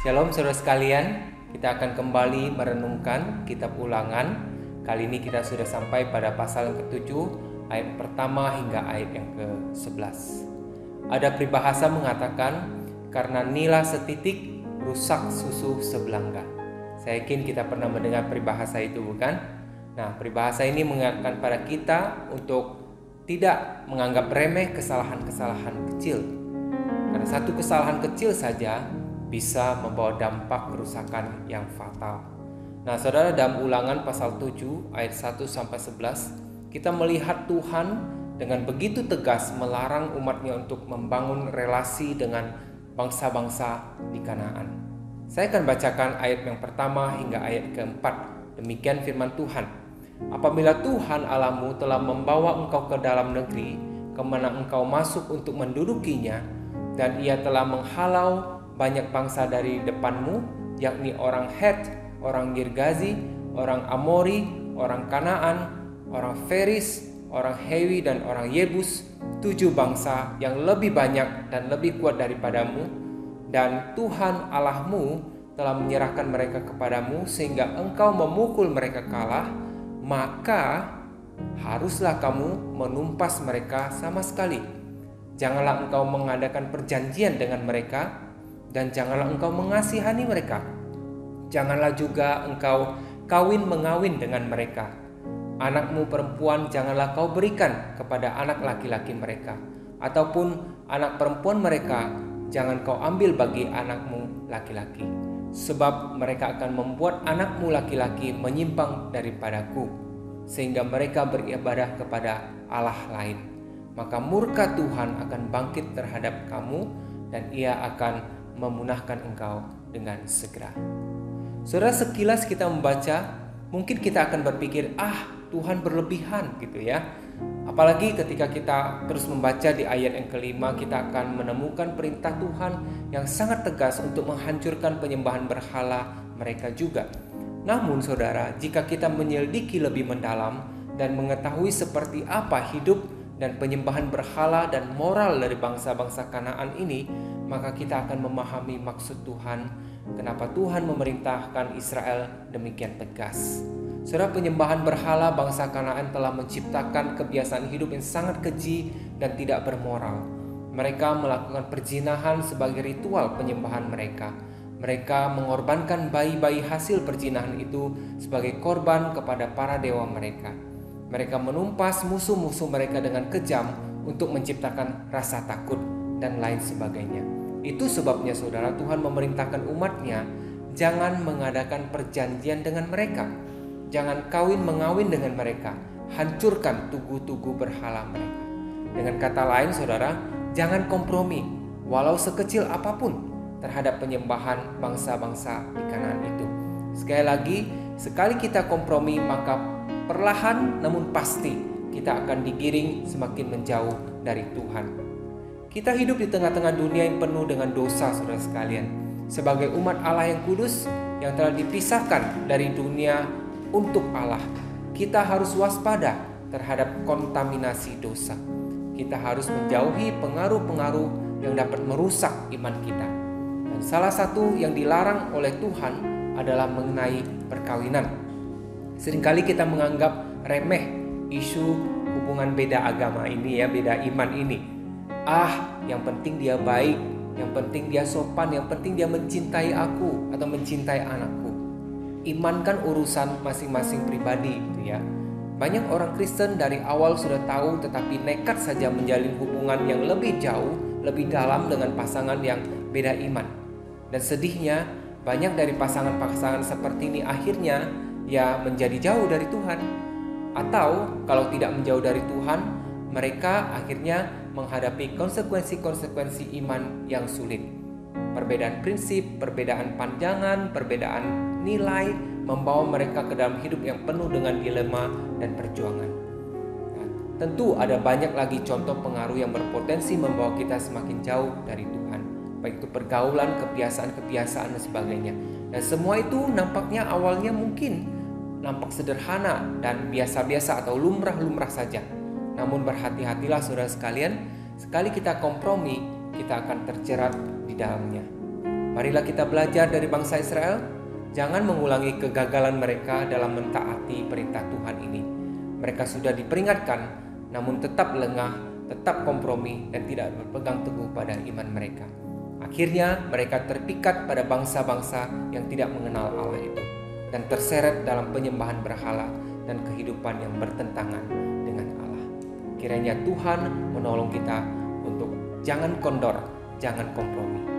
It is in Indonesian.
Shalom saudara sekalian, kita akan kembali merenungkan kitab Ulangan. Kali ini kita sudah sampai pada pasal yang ke-7, ayat pertama hingga ayat yang ke-11. Ada peribahasa mengatakan, karena nila setitik rusak susu sebelangkah. Saya yakin kita pernah mendengar peribahasa itu, bukan? Nah, peribahasa ini mengingatkan pada kita untuk tidak menganggap remeh kesalahan-kesalahan kecil. Karena satu kesalahan kecil saja bisa membawa dampak kerusakan yang fatal. Nah, saudara, dalam Ulangan pasal 7 ayat 1-11, kita melihat Tuhan dengan begitu tegas melarang umatnya untuk membangun relasi dengan bangsa-bangsa di Kanaan. Saya akan bacakan ayat yang pertama hingga ayat keempat. Demikian firman Tuhan. Apabila Tuhan Allahmu telah membawa engkau ke dalam negeri, kemana engkau masuk untuk mendudukinya, dan ia telah menghalau banyak bangsa dari depanmu, yakni orang Het, orang Girgazi, orang Amori, orang Kanaan, orang Feris, orang Hewi, dan orang Yebus, 7 bangsa yang lebih banyak dan lebih kuat daripadamu, dan Tuhan Allahmu telah menyerahkan mereka kepadamu sehingga engkau memukul mereka kalah, maka haruslah kamu menumpas mereka sama sekali. Janganlah engkau mengadakan perjanjian dengan mereka, dan janganlah engkau mengasihani mereka. Janganlah juga engkau kawin mengawin dengan mereka. Anakmu perempuan janganlah kau berikan kepada anak laki-laki mereka, ataupun anak perempuan mereka jangan kau ambil bagi anakmu laki-laki, sebab mereka akan membuat anakmu laki-laki menyimpang daripadaku, sehingga mereka beribadah kepada Allah lain. Maka murka Tuhan akan bangkit terhadap kamu, dan ia akan memunahkan engkau dengan segera. Saudara, sekilas kita membaca, mungkin kita akan berpikir, Tuhan berlebihan gitu ya. Apalagi ketika kita terus membaca di ayat yang kelima, kita akan menemukan perintah Tuhan yang sangat tegas untuk menghancurkan penyembahan berhala mereka juga. Namun saudara, jika kita menyelidiki lebih mendalam dan mengetahui seperti apa hidup dan penyembahan berhala dan moral dari bangsa-bangsa Kanaan ini, maka kita akan memahami maksud Tuhan, kenapa Tuhan memerintahkan Israel demikian tegas. Saudara, penyembahan berhala bangsa Kanaan telah menciptakan kebiasaan hidup yang sangat keji dan tidak bermoral. Mereka melakukan perzinahan sebagai ritual penyembahan mereka. Mereka mengorbankan bayi-bayi hasil perzinahan itu sebagai korban kepada para dewa mereka. Mereka menumpas musuh-musuh mereka dengan kejam untuk menciptakan rasa takut dan lain sebagainya. Itu sebabnya saudara, Tuhan memerintahkan umatnya jangan mengadakan perjanjian dengan mereka, jangan kawin mengawin dengan mereka, hancurkan tugu-tugu berhala mereka. Dengan kata lain saudara, jangan kompromi walau sekecil apapun terhadap penyembahan bangsa-bangsa di Kanaan itu. Sekali lagi, sekali kita kompromi, maka perlahan namun pasti kita akan digiring semakin menjauh dari Tuhan. Kita hidup di tengah-tengah dunia yang penuh dengan dosa, saudara sekalian. Sebagai umat Allah yang kudus, yang telah dipisahkan dari dunia untuk Allah, kita harus waspada terhadap kontaminasi dosa. Kita harus menjauhi pengaruh-pengaruh yang dapat merusak iman kita. Dan salah satu yang dilarang oleh Tuhan adalah mengenai perkawinan. Seringkali kita menganggap remeh isu hubungan beda agama ini ya, beda iman ini. Yang penting dia baik, yang penting dia sopan, yang penting dia mencintai aku atau mencintai anakku. Iman kan urusan masing-masing pribadi gitu ya. Banyak orang Kristen dari awal sudah tahu tetapi nekat saja menjalin hubungan yang lebih jauh, lebih dalam dengan pasangan yang beda iman. Dan sedihnya banyak dari pasangan-pasangan seperti ini akhirnya ya menjadi jauh dari Tuhan. Atau kalau tidak menjauh dari Tuhan, mereka akhirnya menghadapi konsekuensi-konsekuensi iman yang sulit. Perbedaan prinsip, perbedaan pandangan, perbedaan nilai membawa mereka ke dalam hidup yang penuh dengan dilema dan perjuangan. Nah, tentu ada banyak lagi contoh pengaruh yang berpotensi membawa kita semakin jauh dari Tuhan. Baik itu pergaulan, kebiasaan-kebiasaan dan sebagainya. Dan semua itu nampaknya awalnya mungkin nampak sederhana dan biasa-biasa atau lumrah-lumrah saja. Namun berhati-hatilah saudara sekalian, sekali kita kompromi, kita akan terjerat di dalamnya. Marilah kita belajar dari bangsa Israel, jangan mengulangi kegagalan mereka dalam mentaati perintah Tuhan ini. Mereka sudah diperingatkan, namun tetap lengah, tetap kompromi, dan tidak berpegang teguh pada iman mereka. Akhirnya mereka terpikat pada bangsa-bangsa yang tidak mengenal Allah itu, dan terseret dalam penyembahan berhala dan kehidupan yang bertentangan dengan Allah. Kiranya Tuhan menolong kita untuk jangan kendor, jangan kompromi.